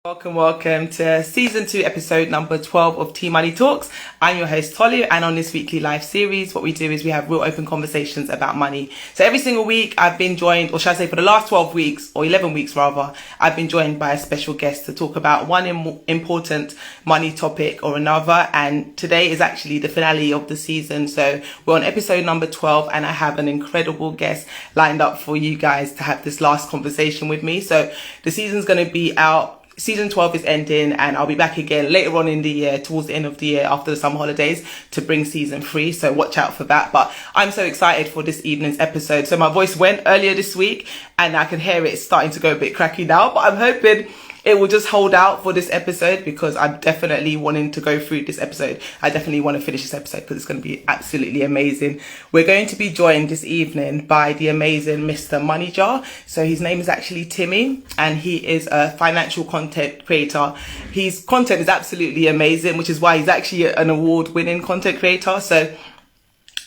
Welcome to season 2, episode number 12 of T-Money TaIks. I'm your host Tolu, and on this weekly live series, what we do is we have real open conversations about money. So every single week I've been joined, or should I say for the last 12 weeks, or 11 weeks rather, I've been joined by a special guest to talk about one important money topic or another. And today is actually the finale of the season. So we're on episode number 12, and I have an incredible guest lined up for you guys to have this last conversation with me. So the season's going to be out. Season 12 is ending, and I'll be back again later on in the year, towards the end of the year after the summer holidays, to bring season 3. So watch out for that. But I'm so excited for this evening's episode. So my voice went earlier this week, and I can hear it starting to go a bit cracky now. But I'm hoping it will just hold out for this episode, because I'm definitely wanting to go through this episode. I definitely want to finish this episode because it's going to be absolutely amazing. We're going to be joined this evening by the amazing Mr. Money Jar. So his name is actually Timi, and he is a financial content creator. His content is absolutely amazing, which is why he's actually an award-winning content creator. So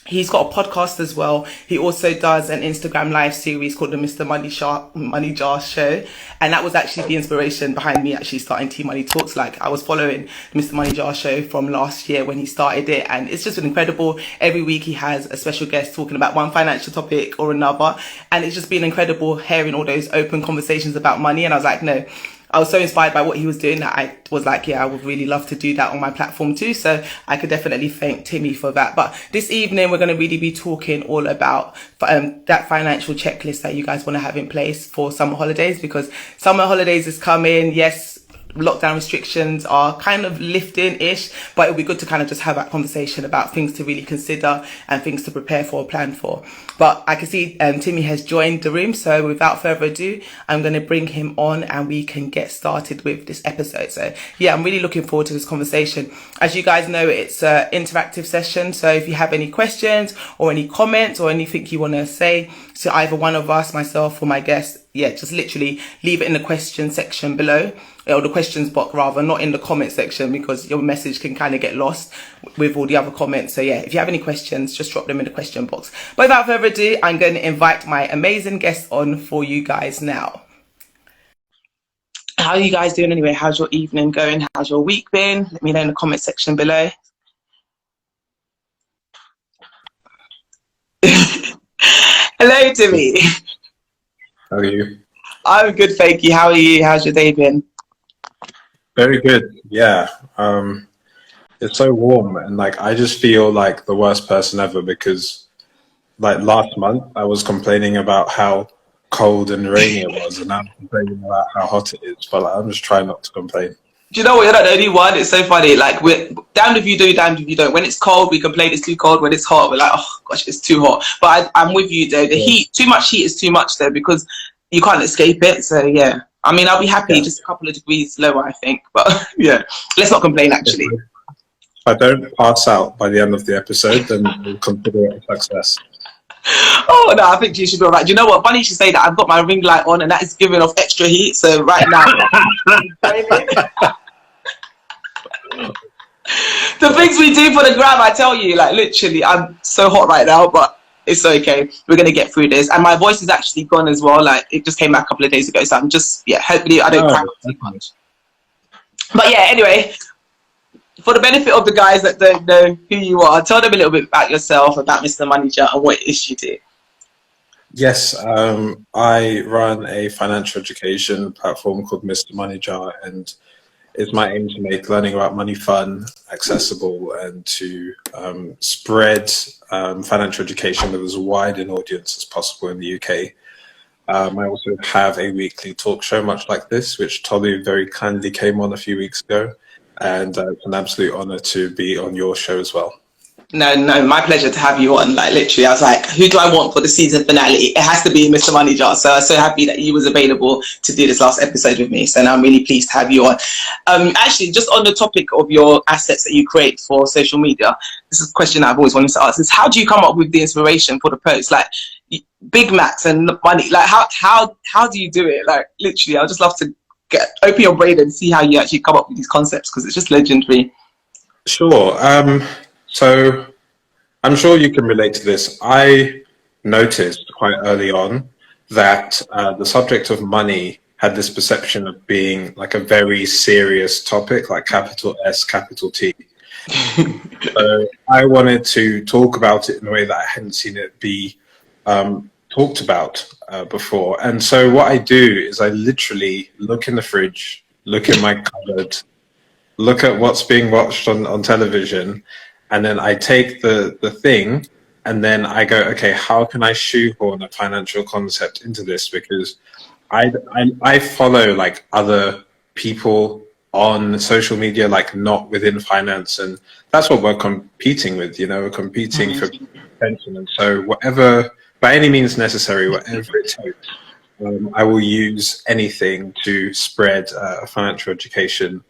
he's got a podcast as well. He also does an Instagram live series called the Mr. Money Jar Show. And that was actually the inspiration behind me actually starting T-Money TaIks. Like, I was following the Mr. Money Jar Show from last year when he started it. And it's just been incredible. Every week he has a special guest talking about one financial topic or another. And it's just been incredible hearing all those open conversations about money. And I was like, no, I was so inspired by what he was doing that I was like, yeah, I would really love to do that on my platform too. So I could definitely thank Timi for that. But this evening, we're going to really be talking all about that financial checklist that you guys want to have in place for summer holidays, because summer holidays is coming. Yes, lockdown restrictions are kind of lifting-ish, but it'll be good to kind of just have that conversation about things to really consider and things to prepare for or plan for. But I can see Timi has joined the room, so without further ado, I'm going to bring him on and we can get started with this episode. So yeah, I'm really looking forward to this conversation. As you guys know, it's an interactive session, so if you have any questions or any comments or anything you want to say to either one of us, myself or my guest, yeah, just literally leave it in the question section below, or the questions box rather, not in the comment section, because your message can kind of get lost with all the other comments. So yeah, if you have any questions, just drop them in the question box. But without further ado, I'm going to invite my amazing guest on for you guys now. How are you guys doing anyway? How's your evening going? How's your week been? Let me know in the comment section below. Hello, Timi. How are you? I'm good, thank you. How are you? How's your day been? Very good. Yeah. It's so warm, and like I just feel like the worst person ever, because like last month I was complaining about how cold and rainy it was, and now I'm complaining about how hot it is. But like, I'm just trying not to complain. Do you know what? You're not the only one. It's so funny. Like, we're damned if you do, damned if you don't. When it's cold, we complain it's too cold. When it's hot, we're like, oh gosh, it's too hot. But I'm with you though. The heat, too much heat is too much though, because you can't escape it. So yeah, I mean, I'll be happy just a couple of degrees lower, I think. But yeah, let's not complain actually. If I don't pass out by the end of the episode, then we'll consider it a success. Oh no, I think you should be alright. Do you know what? Funny you should say that. I've got my ring light on, and that is giving off extra heat. So right now, the things we do for the gram, I tell you, like literally, I'm so hot right now, but it's okay. We're gonna get through this. And my voice is actually gone as well. Like, it just came back a couple of days ago, so I'm just, yeah, hopefully I don't cry too much. But yeah, anyway, for the benefit of the guys that don't know who you are, tell them a little bit about yourself, about Mr. Money Jar, and what it is you do. Yes, I run a financial education platform called Mr. Money Jar, and it's my aim to make learning about money fun, accessible, and to spread financial education with as wide an audience as possible in the UK. I also have a weekly talk show much like this, which Tolu very kindly came on a few weeks ago, and it's an absolute honor to be on your show as well. No, my pleasure to have you on. Like, literally, I was like, who do I want for the season finale? It has to be Mr. Money Jar. So I'm so happy that he was available to do this last episode with me. So now I'm really pleased to have you on. Actually, just on the topic of your assets that you create for social media, this is a question I've always wanted to ask, is how do you come up with the inspiration for the posts? Like, Big Macs and money. Like, how do you do it? Like, literally, I'd just love to open your brain and see how you actually come up with these concepts, because it's just legendary. Sure. So I'm sure you can relate to this. I noticed quite early on that the subject of money had this perception of being like a very serious topic, like capital S, capital T. So I wanted to talk about it in a way that I hadn't seen it be talked about before. And so what I do is I literally look in the fridge, look in my cupboard, look at what's being watched on television, and then I take the thing and then I go, okay, how can I shoehorn a financial concept into this? Because I follow like other people on social media, like not within finance, and that's what we're competing with. We're competing for attention, and so whatever, by any means necessary, whatever it takes, I will use anything to spread a financial education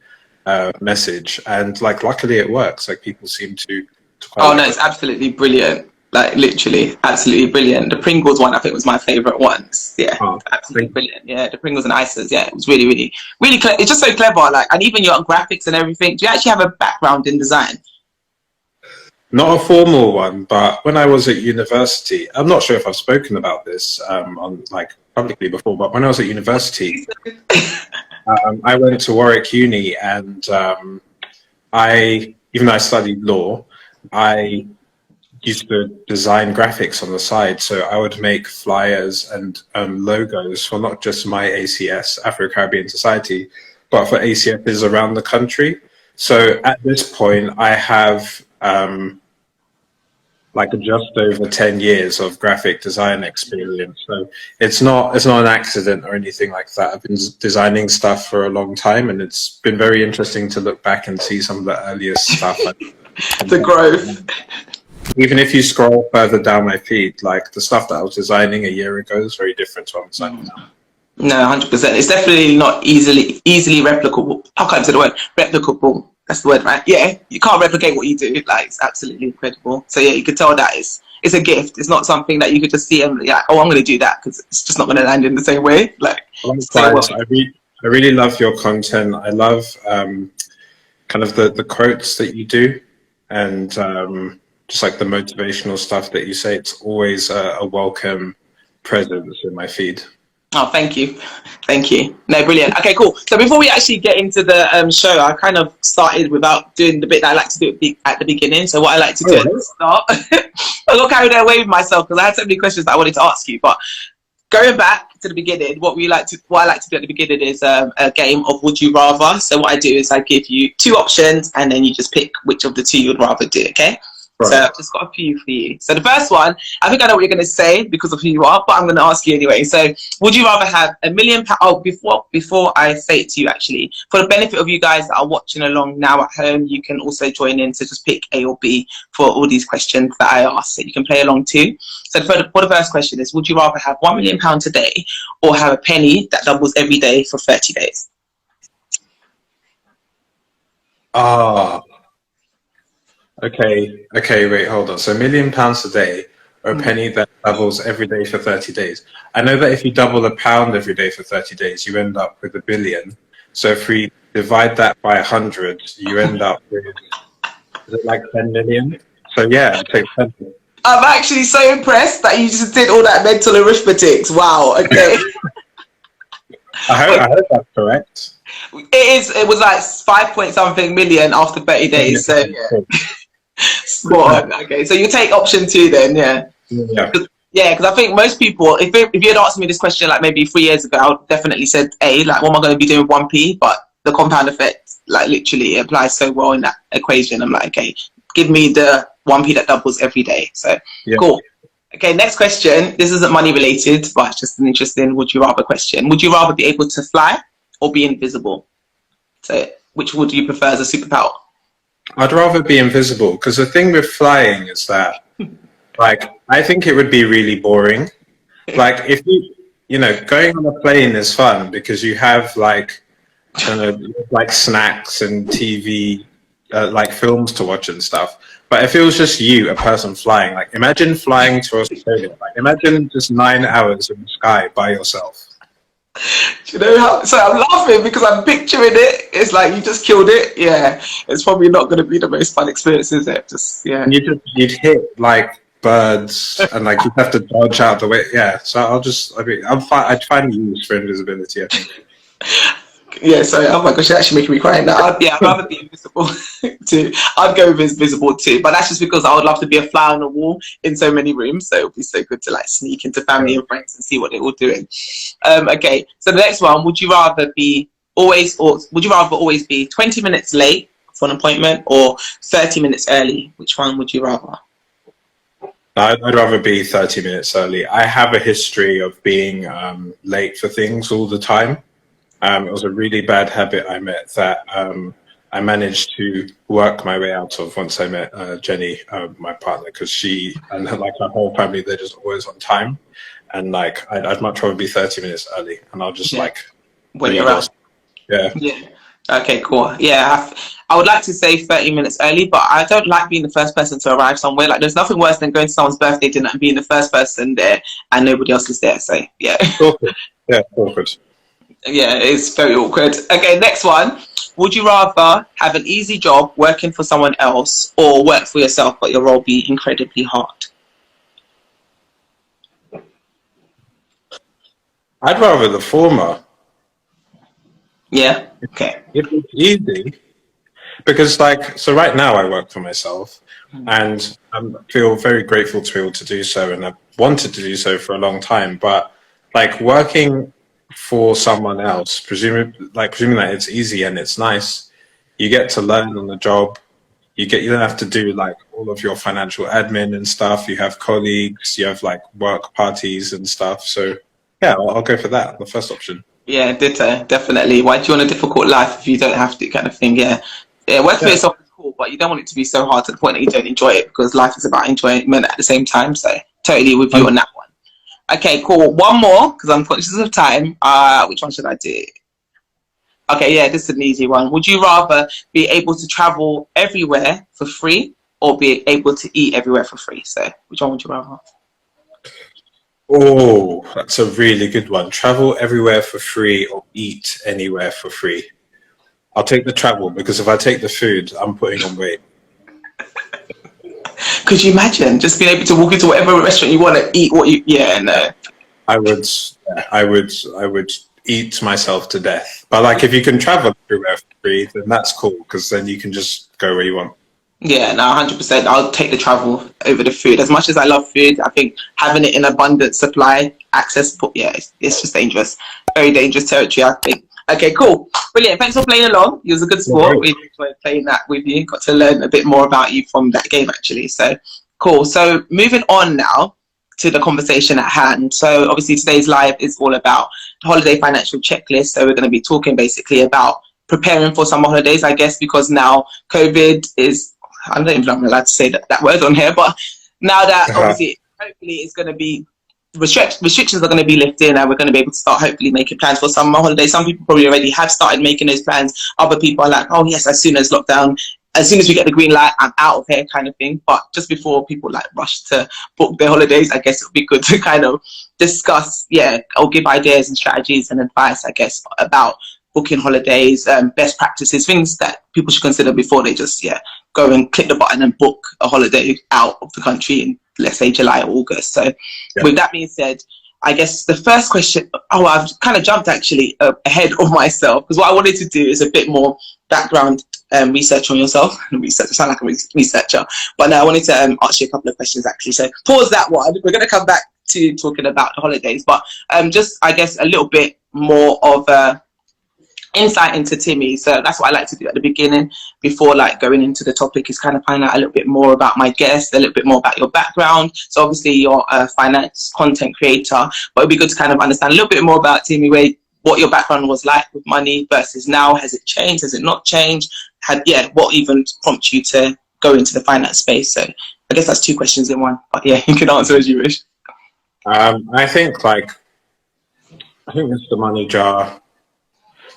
message, and like luckily it works. Like people seem to oh no, it's absolutely brilliant. Like literally absolutely brilliant. The Pringles one I think was my favorite ones. Yeah, absolutely brilliant. Yeah, the Pringles and ices. Yeah, it was really clever. It's just so clever. Like, and even your graphics and everything. Do you actually have a background in design? Not a formal one, but when I was at university, I'm not sure if I've spoken about this on like publicly before, but when I was at university, I went to Warwick Uni, and even though I studied law, I used to design graphics on the side. So I would make flyers and logos for not just my ACS, Afro-Caribbean Society, but for ACSs around the country. So at this point, I have like just over 10 years of graphic design experience. So it's not an accident or anything like that. I've been designing stuff for a long time, and it's been very interesting to look back and see some of the earliest stuff. The growth. Even if you scroll further down my feed, like the stuff that I was designing a year ago is very different to what I'm designing now. No, 100%. It's definitely not easily replicable. I can't say the word replicable. That's the word, right? Yeah, you can't replicate what you do. Like, it's absolutely incredible. So yeah, you could tell that it's a gift. It's not something that you could just see and be like, oh, I'm going to do that, because it's just not going to land in the same way. Like, I really love your content. I love kind of the quotes that you do, and just like the motivational stuff that you say. It's always a welcome presence in my feed. Oh, thank you. Thank you. No, brilliant. Okay, cool. So before we actually get into the show, I kind of started without doing the bit that I like to do at the beginning. So what I like to do at the start, I got carried away with myself because I had so many questions that I wanted to ask you. But going back to the beginning, what I like to do at the beginning is a game of Would You Rather. So what I do is I give you two options, and then you just pick which of the two you'd rather do, okay? Right. So I've just got a few for you. So the first one, I think I know what you're going to say because of who you are, but I'm going to ask you anyway. So would you rather have £1 million? Oh, before I say it to you, actually, for the benefit of you guys that are watching along now at home, you can also join in to just pick A or B for all these questions that I asked. So you can play along too. So for the first question is, would you rather have £1 million a day or have a penny that doubles every day for 30 days? Okay, wait, hold on. So £1 million a day, or a penny that doubles every day for 30 days. I know that if you double a pound every day for 30 days, you end up with $1 billion. So if we divide that by 100, you end up with, is it like 10 million? So yeah, I'd take 10 million. I'm actually so impressed that you just did all that mental arithmetic. Wow, okay. I hope that's correct. It was like 5 point something million after 30 days. So yeah. Spot on. Okay, so you take option 2 then, yeah. Yeah, because I think most people, if you had asked me this question like maybe 3 years ago, I would definitely said A, like what am I going to be doing with 1p? But the compound effect, like literally it applies so well in that equation. I'm like, okay, give me the 1p that doubles every day. So cool. Okay, next question. This isn't money related, but it's just an interesting would you rather question. Would you rather be able to fly or be invisible? So which would you prefer as a superpower? I'd rather be invisible, because the thing with flying is that, like, I think it would be really boring. Like, if you know, going on a plane is fun because you have like snacks and TV, like films to watch and stuff. But if it was just you, a person flying, like imagine flying to Australia, like imagine just 9 hours in the sky by yourself. Do you know how? So I'm laughing because I'm picturing it. It's like you just killed it. Yeah, it's probably not going to be the most fun experience, is it? Just yeah. You'd hit like birds, and like you have to dodge out the way. Yeah, so I'd find use for invisibility, I think. Yeah, sorry. Oh my gosh, you're actually making me cry now. I'd rather be invisible too. I'd go with invisible too, but that's just because I would love to be a fly on the wall in so many rooms. So it would be so good to like sneak into family and friends and see what they're all doing. Okay, so the next one: would you rather always be 20 minutes late for an appointment or 30 minutes early? Which one would you rather? I'd rather be 30 minutes early. I have a history of being late for things all the time. It was a really bad habit I met that I managed to work my way out of once I met Jenny, my partner, because she and like her whole family, they're just always on time. And like, I'd much rather be 30 minutes early, and I'll just like wait around. Yeah. Yeah. Okay, cool. Yeah, I would like to say 30 minutes early, but I don't like being the first person to arrive somewhere. Like, there's nothing worse than going to someone's birthday dinner and being the first person there and nobody else is there. So, yeah. Awkward. Yeah, awkward. Yeah, it's very awkward. Okay, next one. Would you rather have an easy job working for someone else or work for yourself, but your role be incredibly hard? I'd rather the former. Yeah. Okay. If it's easy, because like, so right now I work for myself, and I feel very grateful to be able to do so, and I've wanted to do so for a long time. But like working for someone else, presuming that it's easy and it's nice, you get to learn on the job. You don't have to do like all of your financial admin and stuff. You have colleagues, you have like work parties and stuff. So yeah, I'll go for that, the first option. Yeah, ditto, definitely. Why do you want a difficult life if you don't have to, kind of thing? Yeah. Yeah, work for yourself is cool, but you don't want it to be so hard to the point that you don't enjoy it, because life is about enjoyment at the same time. So totally with you on that one. Okay, cool. One more, because I'm conscious of time. Which one should I do? Okay, yeah, this is an easy one. Would you rather be able to travel everywhere for free or be able to eat everywhere for free? So which one would you rather? Oh, that's a really good one. Travel everywhere for free or eat anywhere for free? I'll take the travel, because if I take the food, I'm putting on weight. Could you imagine just being able to walk into whatever restaurant you want to eat what you? Yeah, no. I would eat myself to death. But like, if you can travel everywhere for free, then that's cool, because then you can just go where you want. Yeah, no, 100%. I'll take the travel over the food. As much as I love food, I think having it in abundant supply, access, yeah, it's just dangerous. Very dangerous territory, I think. Okay, cool. Brilliant. Thanks for playing along. You was a good sport. We enjoyed playing that with you. Got to learn a bit more about you from that game, actually. So, cool. So, moving on now to the conversation at hand. So, obviously, today's live is all about the holiday financial checklist. So, we're going to be talking basically about preparing for summer holidays, I guess, because now COVID is... I don't even know if I'm allowed to say that word on here, but now that obviously hopefully it's going to be restrictions are going to be lifted and we're going to be able to start hopefully making plans for summer holidays. Some people probably already have started making those plans. Other people are like, oh yes, as soon as we get the green light, I'm out of here, kind of thing. But just before people like rush to book their holidays, I guess it would be good to kind of discuss, or give ideas and strategies and advice, I guess, about booking holidays, best practices, things that people should consider before they just go and click the button and book a holiday out of the country in, let's say, July or August. So with that being said, I guess the first question, I've kind of jumped actually ahead of myself, because what I wanted to do is a bit more background research on yourself. Research, I sound like a researcher, but no, I wanted to ask you a couple of questions actually. So pause that one. We're going to come back to talking about the holidays, but just, I guess, a little bit more of insight into Timi. So that's what I like to do at the beginning before like going into the topic, is kind of find out a little bit more about my guest, a little bit more about your background. So obviously you're a finance content creator, but it'd be good to kind of understand a little bit more about Timi, what your background was like with money versus now. Has it changed? Has it not changed? What even prompted you to go into the finance space? So I guess that's two questions in one, but yeah, you can answer as you wish. I think Mr. Money Jar,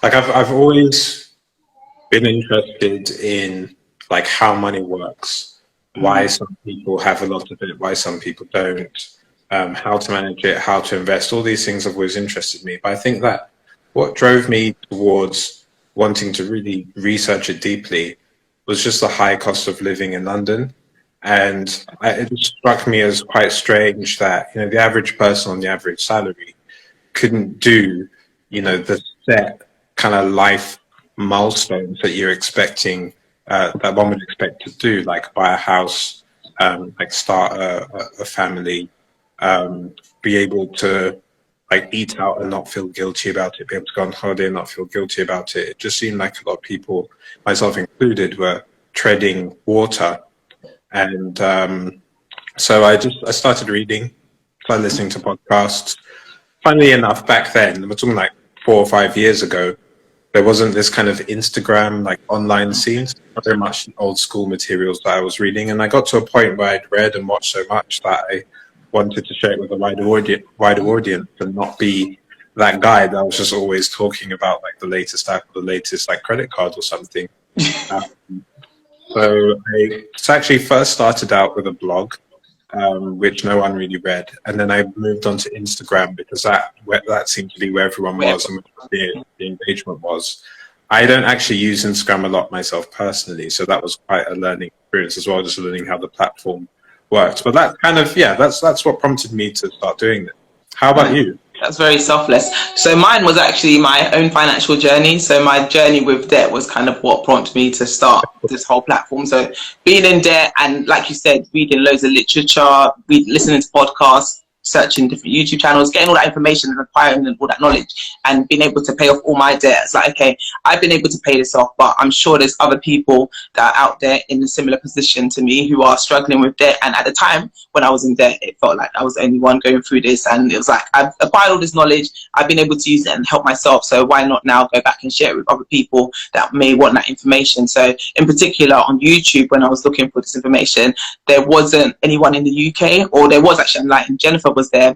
like I've always been interested in like how money works, why some people have a lot of it, why some people don't, how to manage it, how to invest. All these things have always interested me. But I think that what drove me towards wanting to really research it deeply was just the high cost of living in London. It just struck me as quite strange that, you know, the average person on the average salary couldn't do, you know, the set kind of life milestones that you're expecting, that one would expect to do, like buy a house, like start a family, be able to like eat out and not feel guilty about it, be able to go on holiday and not feel guilty about it. It just seemed like a lot of people, myself included, were treading water. And so I started reading, started listening to podcasts. Funnily enough, back then, we're talking like 4 or 5 years ago, there wasn't this kind of Instagram, like online scenes, not very much old school materials that I was reading. And I got to a point where I'd read and watched so much that I wanted to share it with a wider audience and not be that guy that was just always talking about like the latest app or the latest like credit card or something. So I actually first started out with a blog, which no one really read, and then I moved on to Instagram because that seemed to be where everyone was and where the engagement was. I don't actually use Instagram a lot myself personally, so that was quite a learning experience as well, just learning how the platform works. But that kind of, yeah, that's what prompted me to start doing it. How about you? That's very selfless. So mine was actually my own financial journey. So my journey with debt was kind of what prompted me to start this whole platform. So being in debt and, like you said, reading loads of literature, listening to podcasts, searching different YouTube channels, getting all that information and acquiring all that knowledge and being able to pay off all my debt. It's like, okay, I've been able to pay this off, but I'm sure there's other people that are out there in a similar position to me who are struggling with debt. And at the time when I was in debt, it felt like I was the only one going through this. And it was like, I've acquired all this knowledge, I've been able to use it and help myself. So why not now go back and share it with other people that may want that information? So in particular on YouTube, when I was looking for this information, there wasn't anyone in the UK, or there was actually, like Jennifer was there,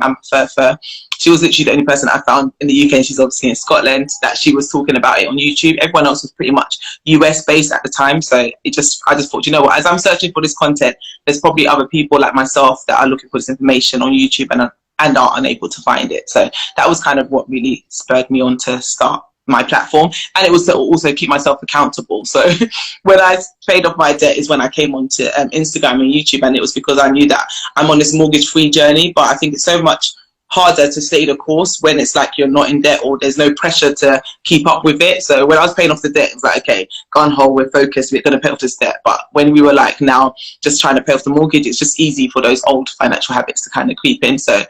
she was literally the only person I found in the UK, and she's obviously in Scotland, that she was talking about it on YouTube. Everyone else was pretty much US based at the time. So I just thought, you know what, as I'm searching for this content, there's probably other people like myself that are looking for this information on YouTube and are unable to find it. So that was kind of what really spurred me on to start my platform, and it was to also keep myself accountable. So when I paid off my debt is when I came onto Instagram and YouTube, and it was because I knew that I'm on this mortgage-free journey. But I think it's so much harder to stay the course when it's like you're not in debt or there's no pressure to keep up with it. So when I was paying off the debt, it was like, okay, gun hole, we're focused, we're going to pay off this debt. But when we were like now just trying to pay off the mortgage, it's just easy for those old financial habits to kind of creep in. So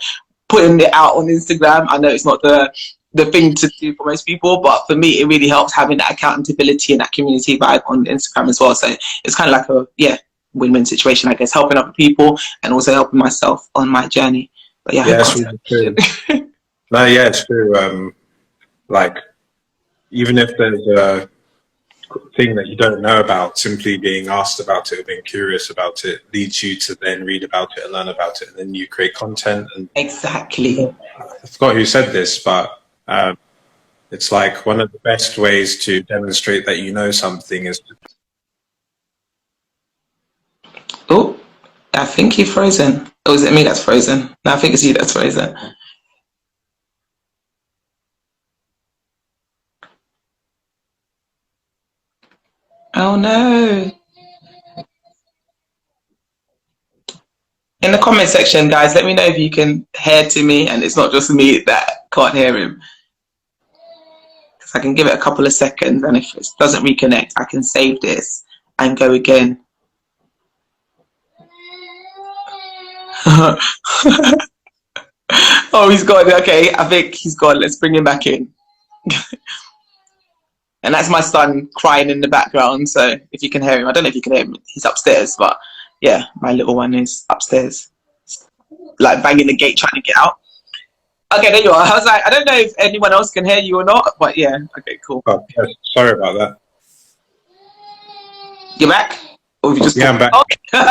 putting it out on Instagram, I know it's not the thing to do for most people, but for me it really helps having that accountability and that community vibe on Instagram as well. So it's kind of like a win-win situation, I guess, helping other people and also helping myself on my journey. But yeah, it's really true. No, yeah, it's true. Like, even if there's a thing that you don't know about, simply being asked about it or being curious about it leads you to then read about it and learn about it, and then you create content. And exactly, I forgot who said this, but it's like one of the best ways to demonstrate that you know something is to... Oh, I think you're frozen. Oh, is it me that's frozen? No, I think it's you that's frozen. Oh no. In the comment section, guys, let me know if you can hear Timi and it's not just me that can't hear him. Because I can give it a couple of seconds, and if it doesn't reconnect, I can save this and go again. Oh, he's gone. Okay, I think he's gone. Let's bring him back in. And that's my son crying in the background. So if you can hear him, I don't know if you can hear him. He's upstairs, but yeah, my little one is upstairs, like banging the gate trying to get out. Okay, there you are. I was like, I don't know if anyone else can hear you or not, but yeah, okay, cool. Oh, yes, sorry about that. You're back? Or have you just I'm back. Okay.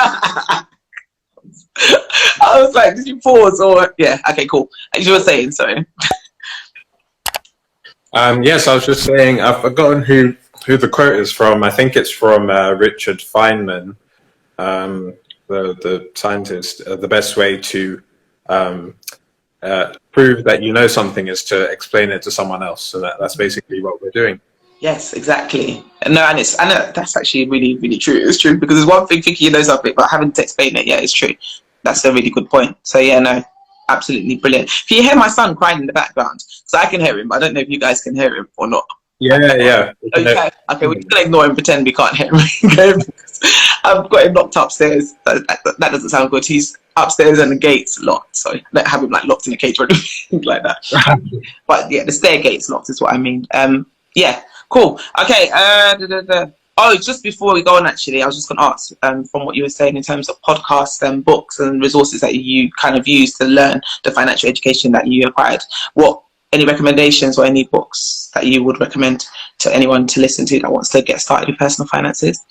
I was like, did you pause or yeah? Okay, cool. As you were saying, sorry. Yes, I was just saying, I've forgotten who the quote is from. I think it's from Richard Feynman, the scientist. The best way to prove that you know something is to explain it to someone else. So that's basically what we're doing. Yes, exactly. No, and that's actually really, really true. It's true, because there's one thing thinking you know something, but having to explain it, yeah, it's true. That's a really good point. So yeah, no, absolutely brilliant. If you hear my son crying in the background, so I can hear him, I don't know if you guys can hear him or not. Yeah. Okay, we're just gonna ignore and pretend we can't hear him. Okay, because I've got him locked upstairs. That doesn't sound good. He's upstairs and the gate's locked, so I don't have him like locked in a cage or anything like that. But yeah, the stair gate's locked is what I mean. Yeah, cool. Okay. Oh, just before we go on, actually, I was just going to ask, from what you were saying in terms of podcasts and books and resources that you kind of use to learn the financial education that you acquired, any recommendations or any books that you would recommend to anyone to listen to that wants to get started with personal finances?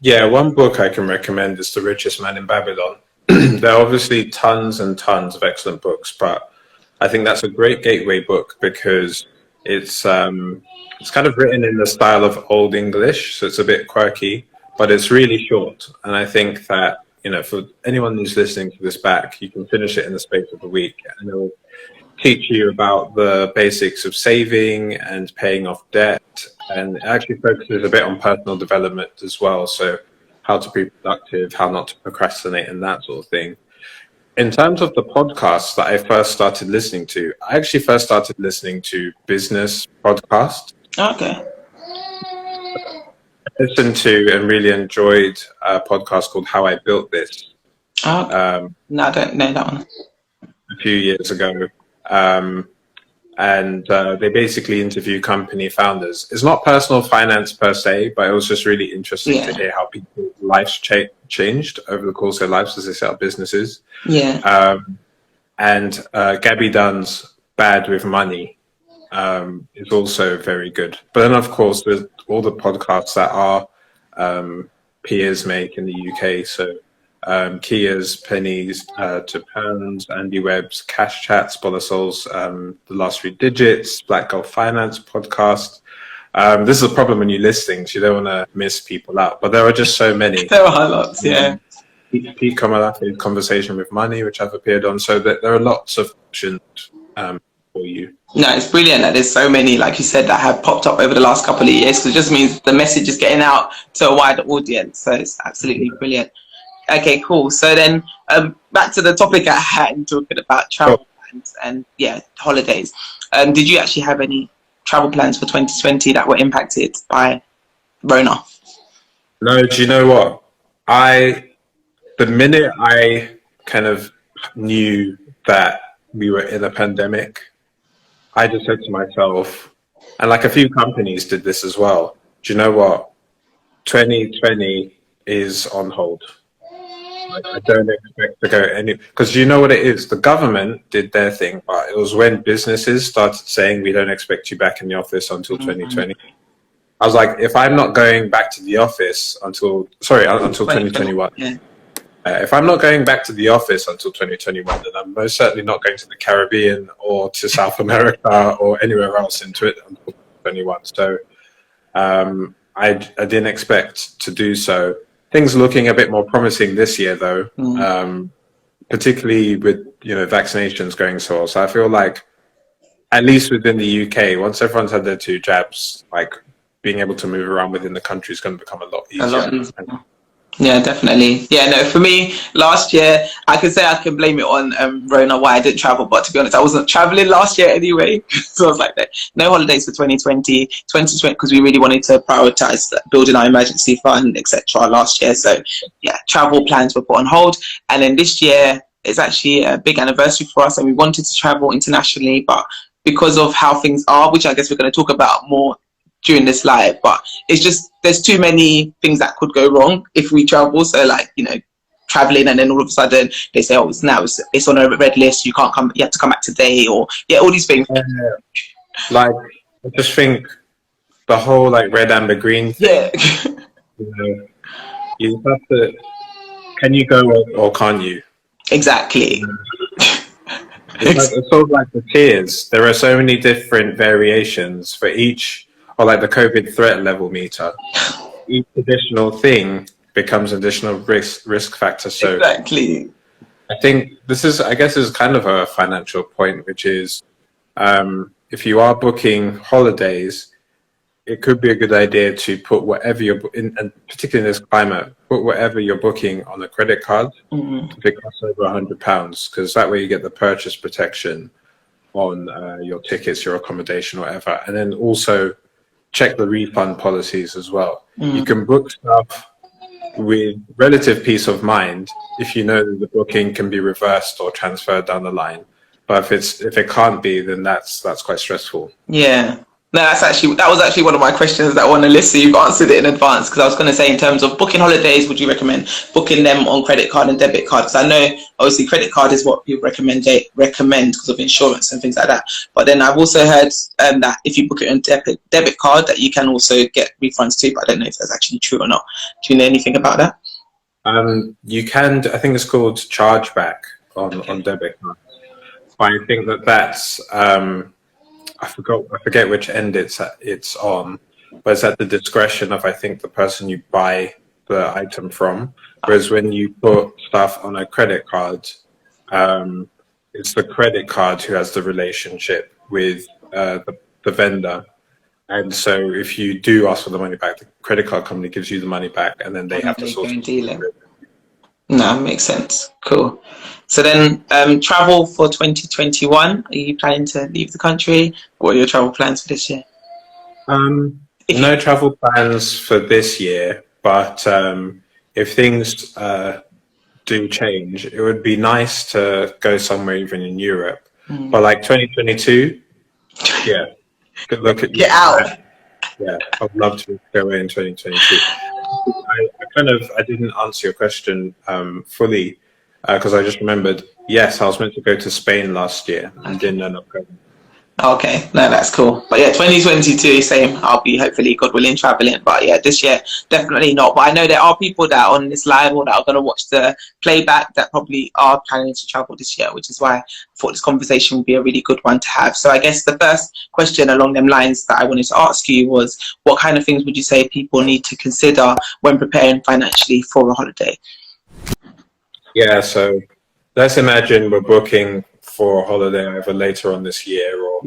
Yeah, one book I can recommend is The Richest Man in Babylon. There are obviously tons and tons of excellent books, but I think that's a great gateway book because it's kind of written in the style of Old English, so it's a bit quirky, but it's really short. And I think that, for anyone who's listening to this back, you can finish it in the space of a week, and it'll teach you about the basics of saving and paying off debt, and it actually focuses a bit on personal development as well. So how to be productive, how not to procrastinate, and that sort of thing. In terms of the podcasts that I first started listening to, I actually first started listening to business podcasts. Okay. I listened to and really enjoyed a podcast called How I Built This. Oh, no, I don't know that one. A few years ago. And they basically interview company founders. It's not personal finance per se, but it was just really interesting to hear how people's lives changed over the course of their lives as they set up businesses. Yeah. And Gabby Dunn's Bad with Money is also very good. But then, of course, there's all the podcasts that our peers make in the UK. So Kia's Pennies to Pounds, Andy Webb's Cash Chats, Bolasol's The Last Three Digits, Black Girl Finance podcast. This is a problem when you're listening, so you don't want to miss people out. But there are just so many. There are lots, yeah. Pete Kamalafi's Conversation with Money, which I've appeared on, so that there are lots of options for you. No, it's brilliant that there's so many, like you said, that have popped up over the last couple of years. So it just means the message is getting out to a wider audience. So it's absolutely brilliant. Okay, cool. So then back to the topic at hand, talking about travel plans and holidays. Did you actually have any travel plans for 2020 that were impacted by Rona? No, do you know what? The minute I kind of knew that we were in a pandemic, I just said to myself, and like a few companies did this as well, do you know what? 2020 is on hold. I don't expect to go because you know what it is? The government did their thing, but it was when businesses started saying, we don't expect you back in the office until 2020. I was like, if I'm not going back to the office until 2021. Yeah. If I'm not going back to the office until 2021, then I'm most certainly not going to the Caribbean or to South America or anywhere else into it until 2021. So I didn't expect to do so. Things looking a bit more promising this year, though, particularly with vaccinations going so well. So I feel like, at least within the UK, once everyone's had their 2 jabs, like being able to move around within the country is going to become a lot easier. Yeah, definitely. Yeah, no, for me, last year, I can say I can blame it on Rona, why I didn't travel. But to be honest, I wasn't traveling last year anyway. So I was like, no holidays for 2020, because we really wanted to prioritize building our emergency fund, etc. last year. So yeah, travel plans were put on hold. And then this year, it's actually a big anniversary for us. And we wanted to travel internationally, but because of how things are, which I guess we're going to talk about more during this live, but it's just there's too many things that could go wrong if we travel. So like traveling and then all of a sudden they say, oh, it's on a red list, you can't come, you have to come back today, or all these things. Like I just think the whole like red, amber, green thing, you have to, can you go or can't you? Exactly. It's sort of like the tiers. There are so many different variations for each. Or like the COVID threat level meter, each additional thing becomes additional risk factor. So exactly. I think this is kind of a financial point, which is if you are booking holidays, it could be a good idea to put whatever you're in, and particularly in this climate, put whatever you're booking on a credit card if it costs over £100, because that way you get the purchase protection on your tickets, your accommodation, whatever, and then also check the refund policies as well. You can book stuff with relative peace of mind if you know that the booking can be reversed or transferred down the line. But if it can't be, then that's quite stressful. Yeah. No, that was actually one of my questions that I want to list. So you've answered it in advance, because I was going to say, in terms of booking holidays, would you recommend booking them on credit card and debit card? Because I know obviously credit card is what people recommend because of insurance and things like that. But then I've also heard that if you book it on debit card, that you can also get refunds too. But I don't know if that's actually true or not. Do you know anything about that? You can. I think it's called chargeback on debit card. But I think that's. I forget which end it's on, but it's at the discretion of, I think, the person you buy the item from. Whereas when you put stuff on a credit card, it's the credit card who has the relationship with the vendor. And so if you do ask for the money back, the credit card company gives you the money back, and then they have to sort of deal it. No, makes sense. Cool. So then, travel for 2021. Are you planning to leave the country? What are your travel plans for this year? No travel plans for this year, but if things do change, it would be nice to go somewhere even in Europe. But like 2022, yeah, good look at Get out. Yeah, I'd love to go away in 2022. I didn't answer your question fully, because I just remembered, yes, I was meant to go to Spain last year and didn't end up going. Okay, no, that's cool. But yeah, 2022, same. I'll be hopefully, God willing, traveling. But yeah, this year, definitely not. But I know there are people that are on this live or that are going to watch the playback that probably are planning to travel this year, which is why I thought this conversation would be a really good one to have. So I guess the first question along them lines that I wanted to ask you was, what kind of things would you say people need to consider when preparing financially for a holiday? Yeah, so let's imagine we're booking for a holiday either later on this year or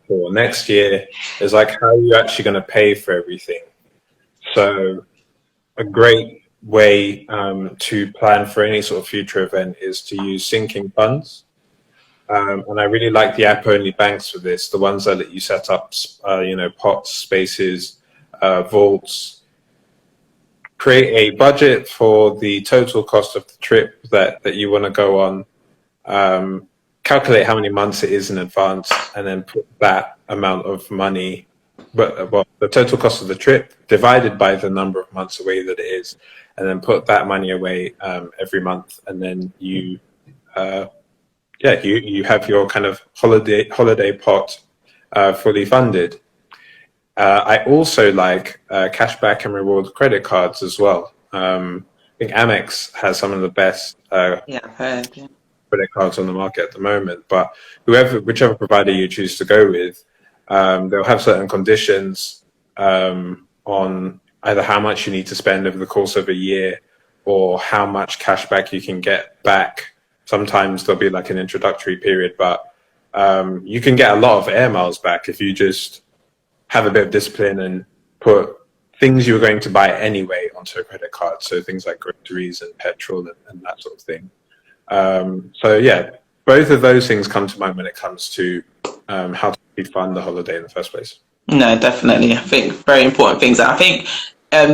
for next year. Is like, how are you actually going to pay for everything? So a great way to plan for any sort of future event is to use sinking funds. And I really like the app-only banks for this, the ones that let you set up, pots, spaces, vaults. Create a budget for the total cost of the trip that you want to go on. Calculate how many months it is in advance, and then put that amount of money, the total cost of the trip divided by the number of months away that it is, and then put that money away every month, and then you have your kind of holiday pot fully funded. I also like cashback and reward credit cards as well. I think Amex has some of the best credit cards on the market at the moment. But whichever provider you choose to go with, they'll have certain conditions on either how much you need to spend over the course of a year or how much cashback you can get back. Sometimes there'll be like an introductory period, but you can get a lot of air miles back if you just have a bit of discipline and put things you were going to buy anyway onto a credit card. So things like groceries and petrol and that sort of thing. So yeah, both of those things come to mind when it comes to how to fund the holiday in the first place. No, definitely. I think very important things. And I think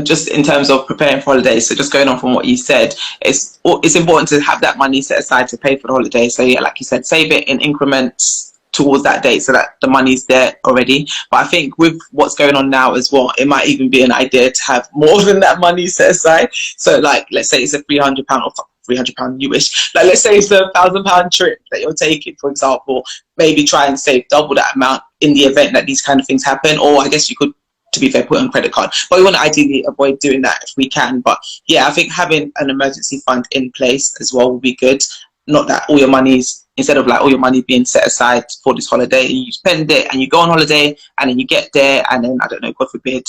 just in terms of preparing for holidays, so just going on from what you said, it's important to have that money set aside to pay for the holiday. So yeah, like you said, save it in increments towards that date so that the money's there already. But I think with what's going on now as well, it might even be an idea to have more than that money set aside. So like, let's say it's a £300 or £300 US. Like, let's say it's a £1,000 trip that you're taking, for example. Maybe try and save double that amount in the event that these kind of things happen. Or I guess you could, to be fair, put on credit card. But we want to ideally avoid doing that if we can. But yeah, I think having an emergency fund in place as well will be good. Not that all your money's, instead of like all your money being set aside for this holiday, you spend it and you go on holiday and then you get there and then, I don't know, God forbid,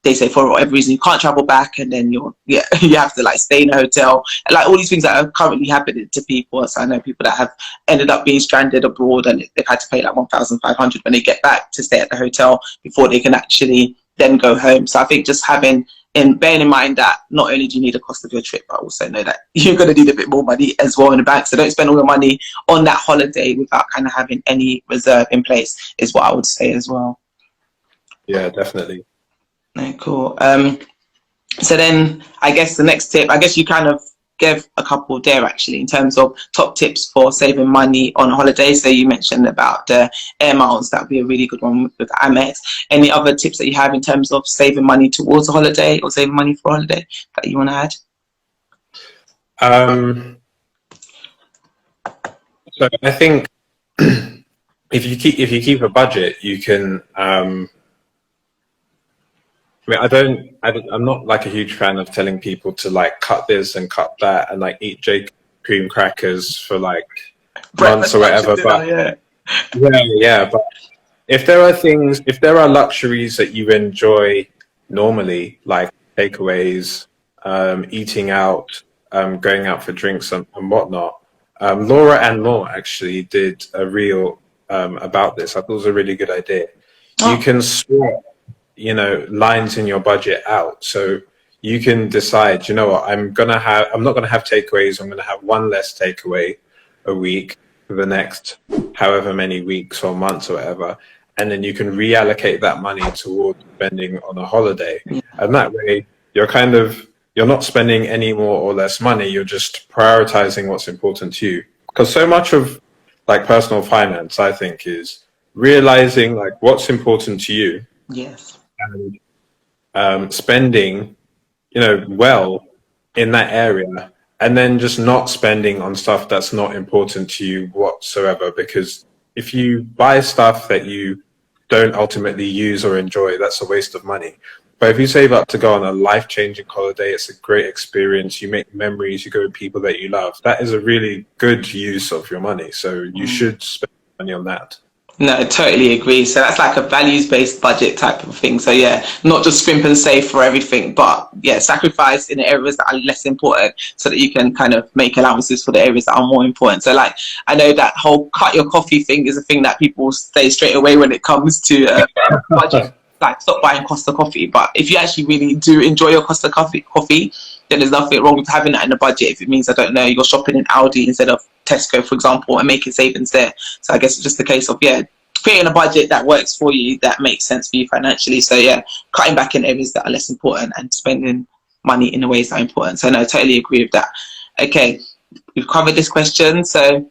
they say for whatever reason you can't travel back, and then you have to like stay in a hotel, and like all these things that are currently happening to people. So I know people that have ended up being stranded abroad, and they've had to pay like 1,500 when they get back to stay at the hotel before they can actually then go home. So I think just bearing in mind that not only do you need the cost of your trip, but also know that you're going to need a bit more money as well in the bank. So don't spend all your money on that holiday without kind of having any reserve in place, is what I would say as well. Yeah, definitely. No, cool. So then I guess the next tip, I guess you kind of gave a couple there actually in terms of top tips for saving money on a holiday. So you mentioned about the air miles. That would be a really good one with Amex. Any other tips that you have in terms of saving money towards a holiday or saving money for a holiday that you want to add? So I think if you keep a budget, you can. I mean, I'm not like a huge fan of telling people to like cut this and cut that and like eat cream crackers for like months or whatever. But yeah. But if there are luxuries that you enjoy normally, like takeaways, eating out, going out for drinks and whatnot. Laura and Moore actually did a reel about this. I thought it was a really good idea. You can swap, lines in your budget out. So you can decide, you know what, I'm not gonna have takeaways. I'm gonna have one less takeaway a week for the next however many weeks or months or whatever. And then you can reallocate that money towards spending on a holiday. And that way you're not spending any more or less money. You're just prioritizing what's important to you. Because so much of like personal finance, I think, is realizing like what's important to you. Yes. And spending, well in that area, and then just not spending on stuff that's not important to you whatsoever. Because if you buy stuff that you don't ultimately use or enjoy, that's a waste of money. But if you save up to go on a life-changing holiday, it's a great experience. You make memories, you go with people that you love. That is a really good use of your money. So you should spend money on that. No, I totally agree. So that's like a values-based budget type of thing. So yeah, not just scrimp and save for everything, but yeah, sacrifice in the areas that are less important so that you can kind of make allowances for the areas that are more important. So like, I know that whole cut your coffee thing is a thing that people say straight away when it comes to budget. Like, stop buying Costa coffee. But if you actually really do enjoy your Costa coffee, then there's nothing wrong with having that in the budget. If it means, I don't know, you're shopping in Aldi instead of Tesco, for example, and making savings there. So I guess it's just a case of, creating a budget that works for you, that makes sense for you financially. So cutting back in areas that are less important and spending money in the ways that are important. So no, I totally agree with that. Okay, we've covered this question. So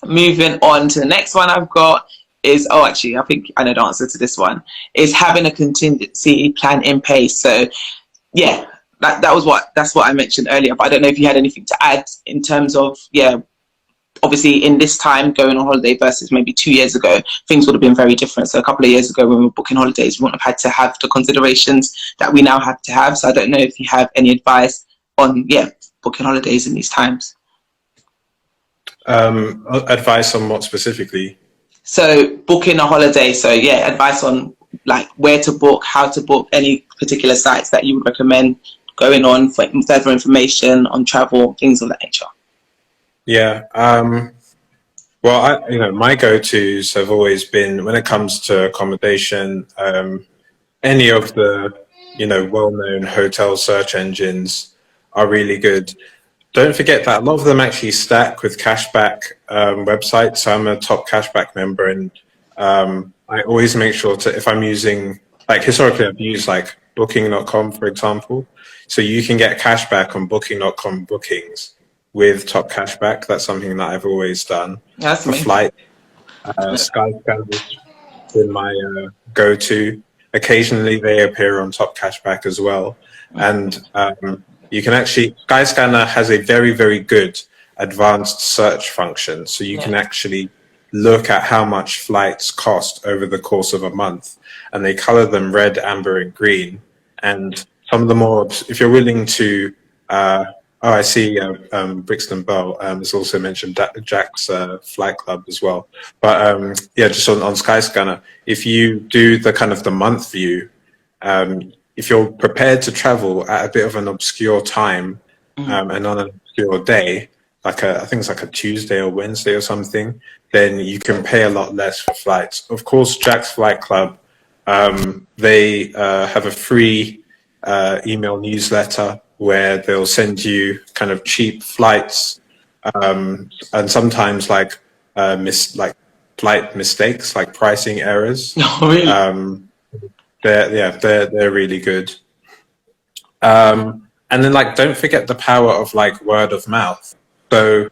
moving on to the next one I've got is, I think I know the answer to this one, is having a contingency plan in place. So that's what I mentioned earlier, but I don't know if you had anything to add in terms of, obviously in this time going on holiday versus maybe 2 years ago, things would have been very different. So a couple of years ago when we were booking holidays, we wouldn't have had to have the considerations that we now have to have. So I don't know if you have any advice on, booking holidays in these times. Advice on what specifically? So booking a holiday. So advice on like where to book, how to book, any particular sites that you would recommend going on for further information on travel, things of that nature. Yeah. Well, my go-tos have always been, when it comes to accommodation, any of the, well-known hotel search engines are really good. Don't forget that a lot of them actually stack with cashback websites. So I'm a top cashback member, and I always make sure to, if I'm using, like historically I've used like booking.com, for example. So you can get cashback on booking.com bookings with top cashback. That's something that I've always done. That's for amazing. Flight. Skyscanner's been my go-to. Occasionally they appear on top cashback as well. And you can actually, Skyscanner has a very, very good advanced search function. So you can actually look at how much flights cost over the course of a month, and they color them red, amber, and green. And some of the more, if you're willing to, I see Brixton Bell has also mentioned Jack's Flight Club as well. But just on Skyscanner, if you do the kind of the month view, if you're prepared to travel at a bit of an obscure time, and on an obscure day, like I think it's like a Tuesday or Wednesday or something, then you can pay a lot less for flights. Of course, Jack's Flight Club, they have a free email newsletter where they'll send you kind of cheap flights, and sometimes like flight mistakes, like pricing errors. Oh, really? They're really good. And then like don't forget the power of like word of mouth. So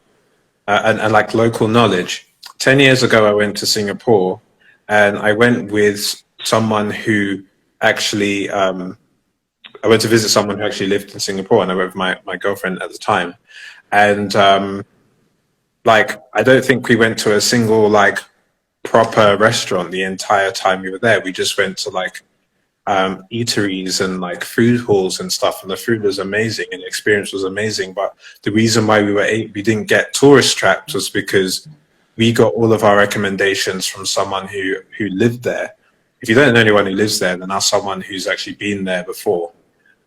and like local knowledge. 10 years ago, I went to Singapore, and I went with someone who actually I went to visit someone who actually lived in Singapore, and I went with my girlfriend at the time. And like I don't think we went to a single like proper restaurant the entire time we were there. We just went to like eateries and like food halls and stuff, and the food was amazing and the experience was amazing. But the reason why we didn't get tourist trapped was because we got all of our recommendations from someone who lived there. If you don't know anyone who lives there, then ask someone who's actually been there before.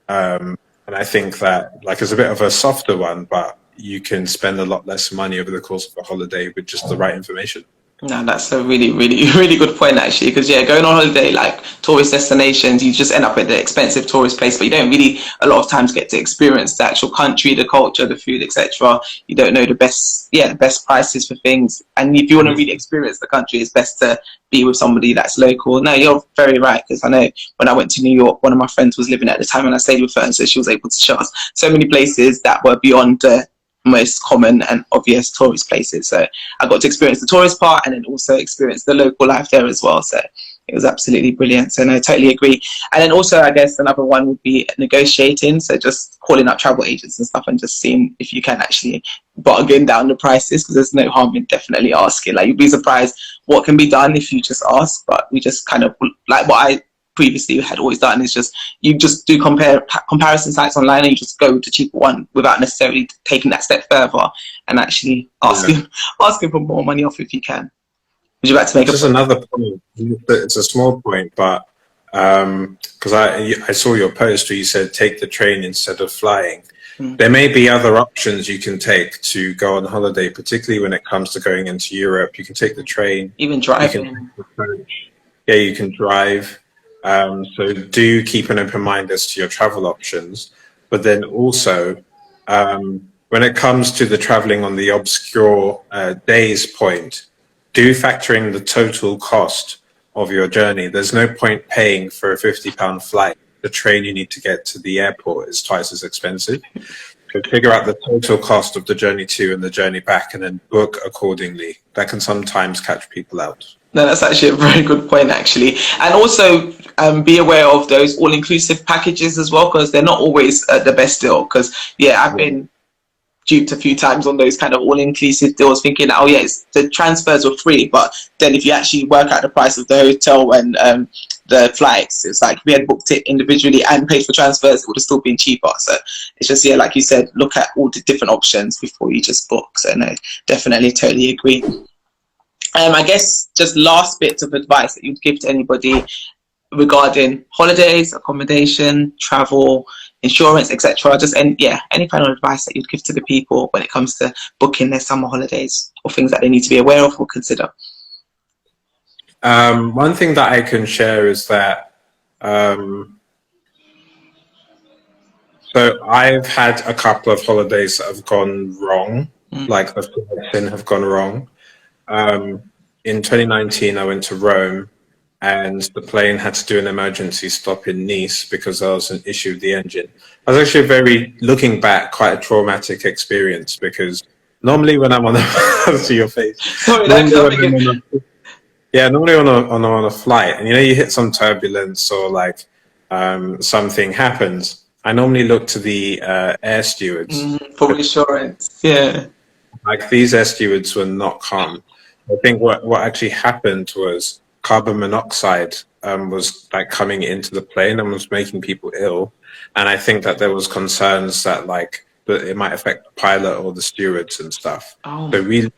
And I think that like it's a bit of a softer one, but you can spend a lot less money over the course of a holiday with just the right information. No, that's a really, really, really good point, actually, because going on holiday, like tourist destinations, you just end up at the expensive tourist place, but you don't really a lot of times get to experience the actual country, the culture, the food, etc. You don't know the best prices for things, and if you want to really experience the country, it's best to be with somebody that's local. No, you're very right, because I know when I went to New York, one of my friends was living at the time, and I stayed with her, and so she was able to show us so many places that were beyond the most common and obvious tourist places. So I got to experience the tourist part and then also experience the local life there as well. So it was absolutely brilliant. So no, I totally agree. And then also I guess another one would be negotiating. So just calling up travel agents and stuff and just seeing if you can actually bargain down the prices, because there's no harm in definitely asking. Like you'd be surprised what can be done if you just ask. But we just kind of like what I previously had always done is just you just do comparison sites online, and you just go with the cheaper one without necessarily taking that step further and actually asking for more money off if you can. Would you like to make just another point? It's a small point, but because I saw your post where you said take the train instead of flying. There may be other options you can take to go on holiday, particularly when it comes to going into Europe. You can take the train, even driving. You can drive. So do keep an open mind as to your travel options. But then also, when it comes to the traveling on the obscure days point, do factor in the total cost of your journey. There's no point paying for a £50 flight. The train you need to get to the airport is twice as expensive. So figure out the total cost of the journey to and the journey back, and then book accordingly. That can sometimes catch people out. No, that's actually a very good point, actually. And also be aware of those all-inclusive packages as well, because they're not always the best deal. Because, I've been duped a few times on those kind of all-inclusive deals, thinking, the transfers were free. But then if you actually work out the price of the hotel and the flights, it's like if we had booked it individually and paid for transfers, it would have still been cheaper. So it's just, like you said, look at all the different options before you just book. So no, definitely, totally agree. I guess just last bits of advice that you'd give to anybody regarding holidays, accommodation, travel, insurance, etc. Just any kind of advice that you'd give to the people when it comes to booking their summer holidays, or things that they need to be aware of or consider. One thing that I can share is that so I've had a couple of holidays that have gone wrong, like the flights have gone wrong. In 2019, I went to Rome, and the plane had to do an emergency stop in Nice because there was an issue with the engine. It was actually looking back, quite a traumatic experience, because normally when I'm on see your face. Sorry, normally on a flight, and you hit some turbulence or like something happens, I normally look to the air stewards for reassurance. Yeah, like these air stewards were not calm. I think what actually happened was carbon monoxide was like coming into the plane and was making people ill, and I think that there was concerns that that it might affect the pilot or the stewards and stuff. So we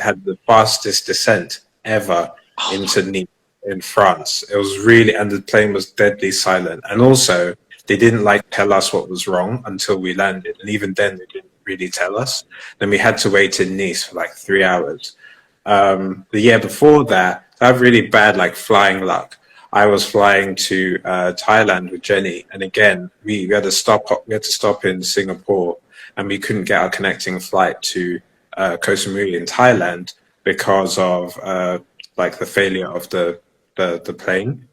had the fastest descent ever into Nice. in France. It was really, and the plane was deadly silent. And also, they didn't like tell us what was wrong until we landed. And even then, they didn't really tell us. Then we had to wait in Nice for like 3 hours. The year before that, I have really bad like flying luck. I was flying to Thailand with Jenny, and again, we had to stop. We had to stop in Singapore, and we couldn't get our connecting flight to Koh Samui in Thailand because of like the failure of the plane.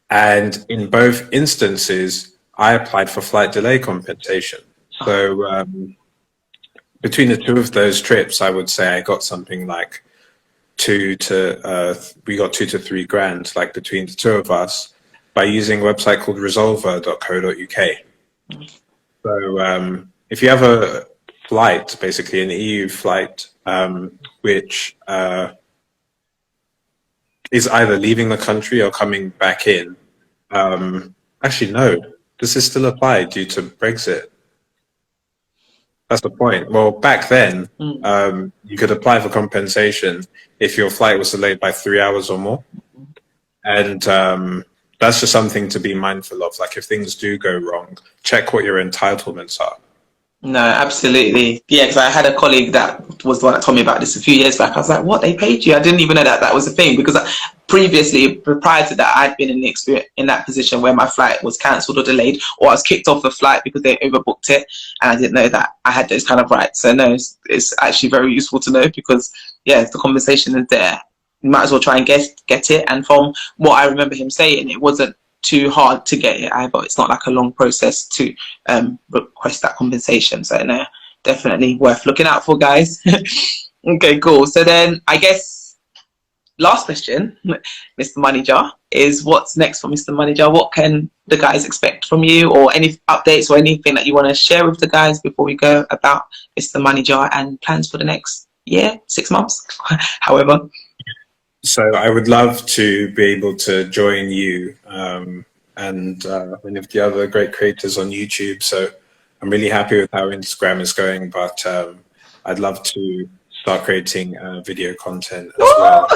And in both instances, I applied for flight delay compensation. So between the two of those trips, I would say I got something like we got 2 to 3 grand, like between the two of us, by using a website called resolver.co.uk. So if you have a flight, basically an EU flight, which is either leaving the country or coming back in. Actually, no, does this still apply due to Brexit? That's the point. Well, back then, you could apply for compensation if your flight was delayed by 3 hours or more. And that's just something to be mindful of. Like if things do go wrong, check what your entitlements are. No, absolutely. Yeah, because I had a colleague that was the one that told me about this a few years back. I was like, what, they paid you? I didn't even know that was a thing, because previously, prior to that, I'd been in that position where my flight was cancelled or delayed, or I was kicked off the flight because they overbooked it, and I didn't know that I had those kind of rights. So no, it's actually very useful to know, because yeah, if the compensation is there, you might as well try and get it. And from what I remember him saying, it wasn't too hard to get it either. It's not like a long process to request that compensation. So no, definitely worth looking out for, guys. Okay, cool. So then I guess last question, Mr. Money Jar, is what's next for Mr. Money Jar? What can the guys expect from you, or any updates or anything that you want to share with the guys before we go about Mr. Money Jar and plans for the next year, 6 months, however? So I would love to be able to join you and many of the other great creators on YouTube. So I'm really happy with how Instagram is going, but I'd love to start creating video content as well.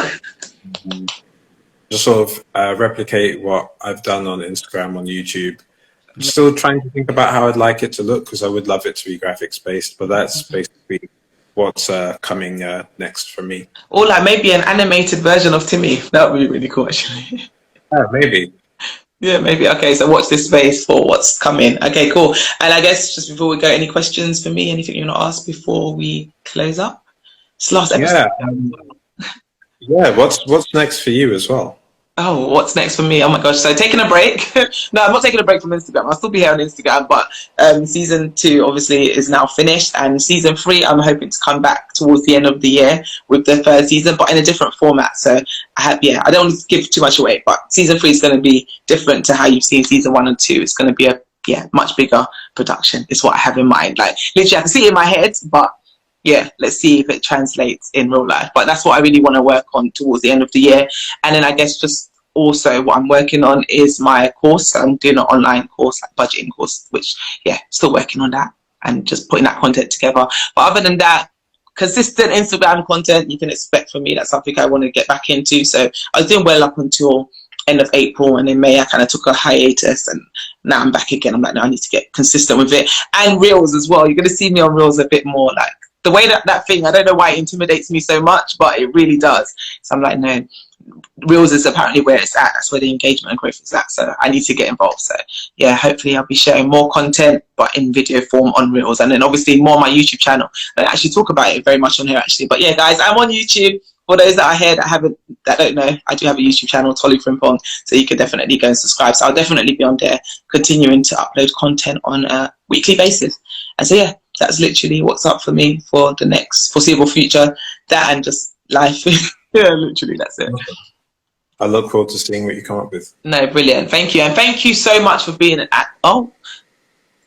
Just sort of replicate what I've done on Instagram, on YouTube. I'm still trying to think about how I'd like it to look, because I would love it to be graphics based, but that's basically what's coming next for me. Or like maybe an animated version of Timi. That would be really cool, actually. Yeah, maybe. Yeah, maybe. Okay, so watch this space for what's coming. Okay, cool. And I guess just before we go, any questions for me? Anything you want to ask before we close up? It's last episode. Yeah. What's next for you as well? Oh, what's next for me? Oh my gosh. So taking a break. No, I'm not taking a break from Instagram. I'll still be here on Instagram, but season 2 obviously is now finished, and season 3 I'm hoping to come back towards the end of the year with the 3rd season, but in a different format. So I don't want to give too much away, but season 3 is going to be different to how you've seen season 1 and 2. It's going to be a much bigger production is what I have in mind. Like literally I can see it in my head, but yeah, let's see if it translates in real life. But that's what I really want to work on towards the end of the year. And then I guess just also what I'm working on is my course. I'm doing an online course, like budgeting course, which still working on that and just putting that content together. But other than that, consistent Instagram content you can expect from me. That's something I want to get back into. So I was doing well up until end of April, and in May I kind of took a hiatus, and now I'm back again. I'm like, no, I need to get consistent with it. And Reels as well. You're going to see me on Reels a bit more, like the way that thing, I don't know why it intimidates me so much, but it really does. So I'm like, no, Reels is apparently where it's at. That's where the engagement and growth is at. So I need to get involved. So yeah, hopefully I'll be sharing more content, but in video form on Reels. And then obviously more on my YouTube channel. I don't actually talk about it very much on here actually. But yeah, guys, I'm on YouTube. For those that are here that don't know, I do have a YouTube channel, Tolly Frimpong. So you can definitely go and subscribe. So I'll definitely be on there, continuing to upload content on a weekly basis. And so yeah, that's literally what's up for me for the next foreseeable future. That and just life. Yeah, literally, that's it. I look forward to seeing what you come up with. No, brilliant. Thank you. And thank you so much for being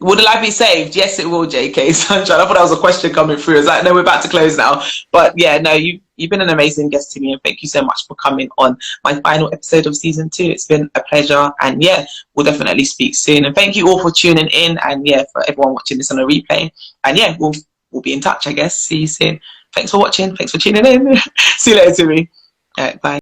will the live be saved? Yes, it will, JK Sunshine. I thought that was a question coming through. I was like, no, we're about to close now. But yeah, no, you've been an amazing guest to me, and thank you so much for coming on my final episode of season 2. It's been a pleasure, and yeah, we'll definitely speak soon. And thank you all for tuning in, and yeah, for everyone watching this on a replay. And yeah, we'll be in touch, I guess. See you soon. Thanks for watching. Thanks for tuning in. See you later, Timi. All right, bye.